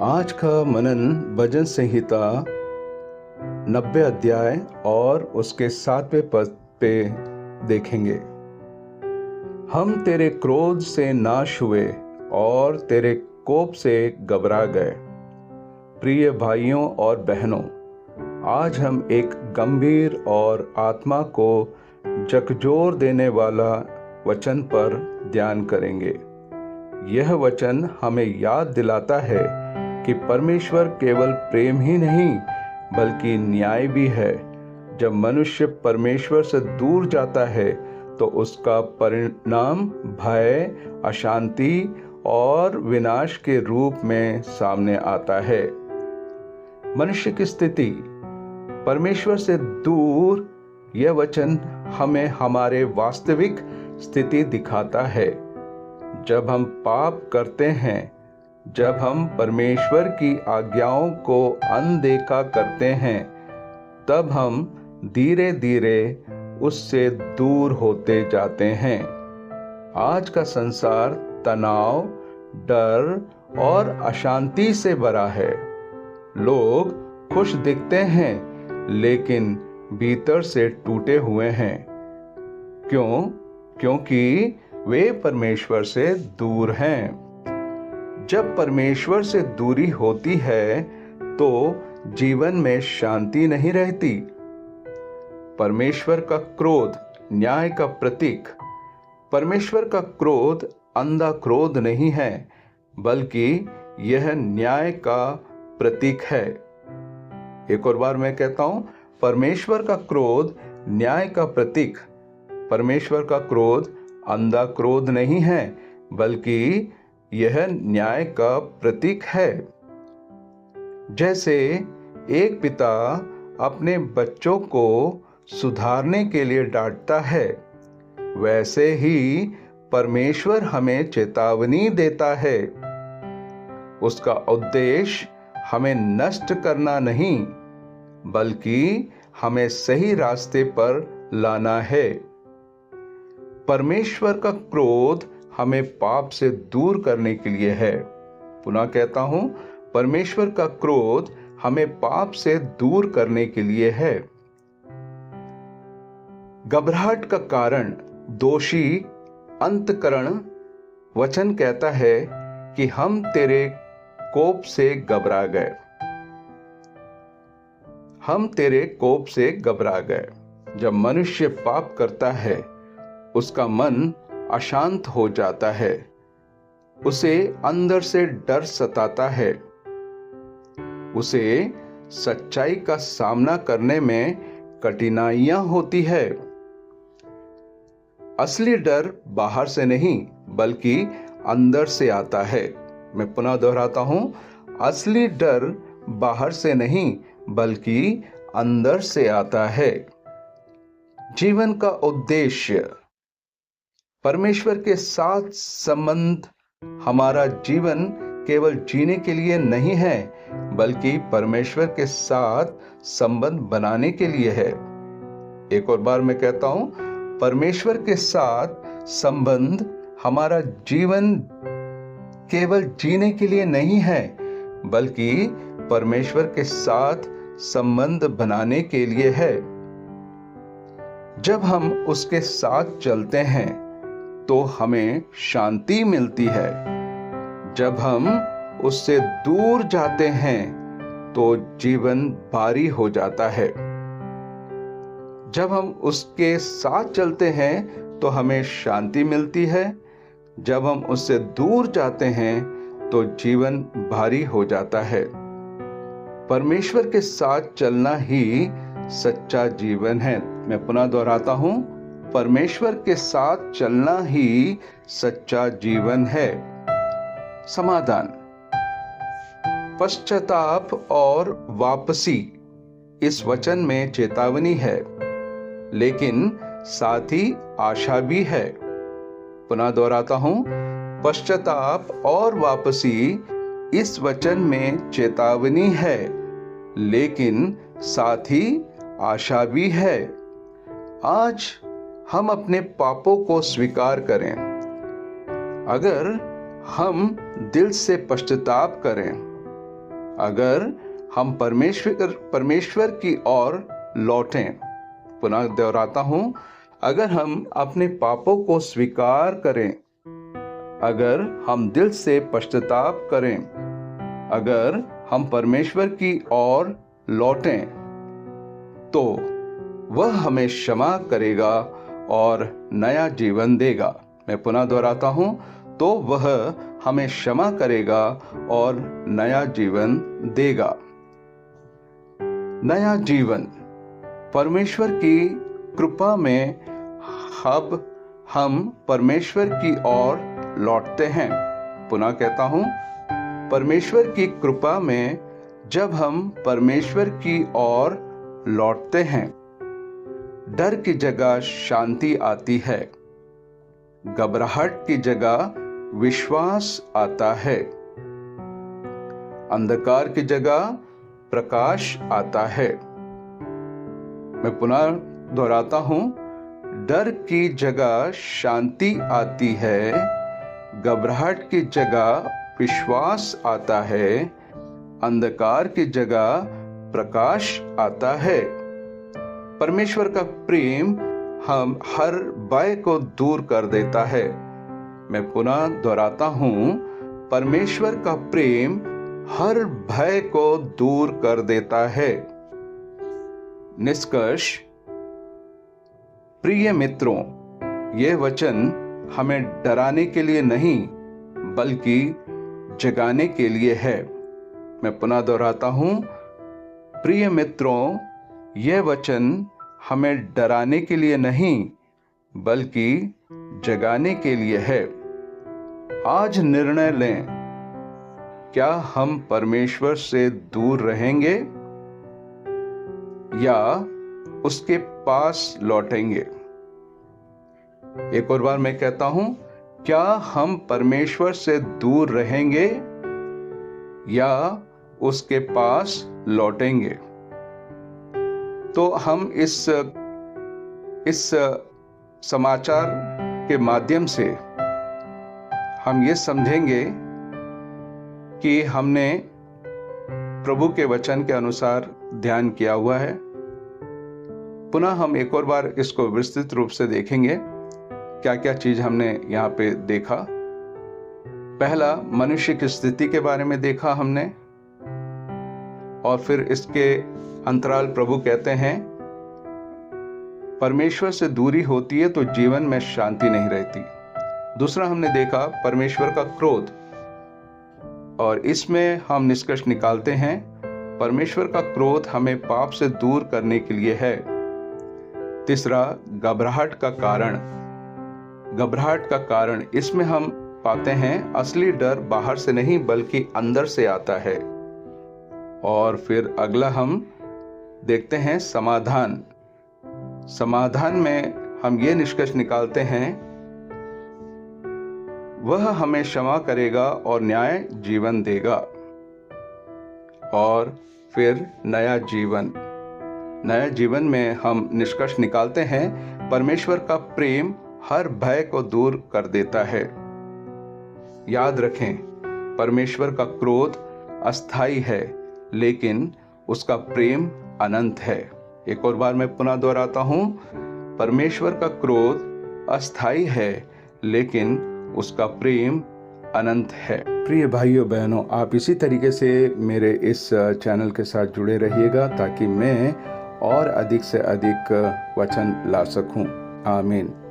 आज का मनन भजन संहिता 90 अध्याय और उसके 7वें पद पे देखेंगे। हम तेरे क्रोध से नाश हुए और तेरे कोप से घबरा गए। प्रिय भाइयों और बहनों, आज हम एक गंभीर और आत्मा को झकझोर देने वाला वचन पर ध्यान करेंगे। यह वचन हमें याद दिलाता है कि परमेश्वर केवल प्रेम ही नहीं बल्कि न्याय भी है। जब मनुष्य परमेश्वर से दूर जाता है तो उसका परिणाम भय, अशांति और विनाश के रूप में सामने आता है। मनुष्य की स्थिति परमेश्वर से दूर, यह वचन हमें हमारे वास्तविक स्थिति दिखाता है। जब हम पाप करते हैं, जब हम परमेश्वर की आज्ञाओं को अनदेखा करते हैं, तब हम धीरे धीरे उससे दूर होते जाते हैं। आज का संसार तनाव, डर और अशांति से भरा है। लोग खुश दिखते हैं लेकिन भीतर से टूटे हुए हैं। क्यों? क्योंकि वे परमेश्वर से दूर हैं। जब परमेश्वर से दूरी होती है तो जीवन में शांति नहीं रहती। परमेश्वर का क्रोध न्याय का प्रतीक। परमेश्वर का क्रोध अंधा क्रोध नहीं है बल्कि यह न्याय का प्रतीक है। एक और बार मैं कहता हूं, परमेश्वर का क्रोध न्याय का प्रतीक। परमेश्वर का क्रोध अंधा क्रोध नहीं है बल्कि यह न्याय का प्रतीक है। जैसे एक पिता अपने बच्चों को सुधारने के लिए डांटता है, वैसे ही परमेश्वर हमें चेतावनी देता है। उसका उद्देश्य हमें नष्ट करना नहीं बल्कि हमें सही रास्ते पर लाना है। परमेश्वर का क्रोध हमें पाप से दूर करने के लिए है। पुनः कहता हूं, परमेश्वर का क्रोध हमें पाप से दूर करने के लिए है। घबराहट का कारण दोषी अंतःकरण। वचन कहता है कि हम तेरे कोप से घबरा गए। हम तेरे कोप से घबरा गए। जब मनुष्य पाप करता है, उसका मन अशांत हो जाता है। उसे अंदर से डर सताता है। उसे सच्चाई का सामना करने में कठिनाइयां होती है। असली डर बाहर से नहीं बल्कि अंदर से आता है। मैं पुनः दोहराता हूं, असली डर बाहर से नहीं बल्कि अंदर से आता है। जीवन का उद्देश्य परमेश्वर के साथ संबंध। हमारा जीवन केवल जीने के लिए नहीं है बल्कि परमेश्वर के साथ संबंध बनाने के लिए है। एक और बार मैं कहता हूं, परमेश्वर के साथ संबंध हमारा जीवन केवल जीने के लिए नहीं है बल्कि परमेश्वर के साथ संबंध बनाने के लिए है। जब हम उसके साथ चलते हैं तो हमें शांति मिलती है। जब हम उससे दूर जाते हैं तो जीवन भारी हो जाता है। जब हम उसके साथ चलते हैं तो हमें शांति मिलती है। जब हम उससे दूर जाते हैं तो जीवन भारी हो जाता है। परमेश्वर के साथ चलना ही सच्चा जीवन है। मैं पुनः दोहराता हूं, परमेश्वर के साथ चलना ही सच्चा जीवन है। समाधान, पश्चाताप और वापसी। इस वचन में चेतावनी है लेकिन साथ ही आशा भी है। पुनः दोहराता हूं, पश्चाताप और वापसी। इस वचन में चेतावनी है लेकिन साथ ही आशा भी है। आज हम अपने पापों को स्वीकार करें। अगर हम दिल से पश्चाताप करें अगर हम परमेश्वर की ओर लौटें, पुनः दोहराता हूं, अगर हम अपने पापों को स्वीकार करें, अगर हम दिल से पश्चाताप करें, अगर हम परमेश्वर की ओर लौटें, तो वह हमें क्षमा करेगा और नया जीवन देगा। मैं पुनः दोहराता हूं, तो वह हमें क्षमा करेगा और नया जीवन देगा। नया जीवन परमेश्वर की कृपा में अब हम परमेश्वर की ओर लौटते हैं। पुनः कहता हूं, परमेश्वर की कृपा में जब हम परमेश्वर की ओर लौटते हैं, डर की जगह शांति आती है, घबराहट की जगह विश्वास आता है, अंधकार की जगह प्रकाश आता है। मैं पुनः दोहराता हूं, डर की जगह शांति आती है, घबराहट की जगह विश्वास आता है, अंधकार की जगह प्रकाश आता है। परमेश्वर का प्रेम हम हर भय को दूर कर देता है। मैं पुनः दोहराता हूं, परमेश्वर का प्रेम हर भय को दूर कर देता है। निष्कर्ष, प्रिय मित्रों, यह वचन हमें डराने के लिए नहीं बल्कि जगाने के लिए है। मैं पुनः दोहराता हूं, प्रिय मित्रों, यह वचन हमें डराने के लिए नहीं बल्कि जगाने के लिए है। आज निर्णय लें, क्या हम परमेश्वर से दूर रहेंगे या उसके पास लौटेंगे? एक और बार मैं कहता हूं, क्या हम परमेश्वर से दूर रहेंगे या उसके पास लौटेंगे? तो हम इस समाचार के माध्यम से हम ये समझेंगे कि हमने प्रभु के वचन के अनुसार ध्यान किया हुआ है। पुनः हम एक और बार इसको विस्तृत रूप से देखेंगे, क्या क्या चीज हमने यहाँ पे देखा। पहला, मनुष्य की स्थिति के बारे में देखा हमने, और फिर इसके अंतराल प्रभु कहते हैं परमेश्वर से दूरी होती है तो जीवन में शांति नहीं रहती। दूसरा हमने देखा परमेश्वर का क्रोध, और इसमें हम निष्कर्ष निकालते हैं परमेश्वर का क्रोध हमें पाप से दूर करने के लिए है। तीसरा, घबराहट का कारण, इसमें हम पाते हैं असली डर बाहर से नहीं बल्कि अंदर से आता है। और फिर अगला हम देखते हैं समाधान में हम ये निष्कर्ष निकालते हैं वह हमें क्षमा करेगा और न्याय जीवन देगा। और फिर नया जीवन में हम निष्कर्ष निकालते हैं परमेश्वर का प्रेम हर भय को दूर कर देता है। याद रखें, परमेश्वर का क्रोध अस्थाई है लेकिन उसका प्रेम अनंत है। एक और बार मैं पुनः दोहराता हूं, परमेश्वर का क्रोध अस्थाई है लेकिन उसका प्रेम अनंत है। प्रिय भाइयों बहनों, आप इसी तरीके से मेरे इस चैनल के साथ जुड़े रहिएगा ताकि मैं और अधिक से अधिक वचन ला सकूं। आमीन।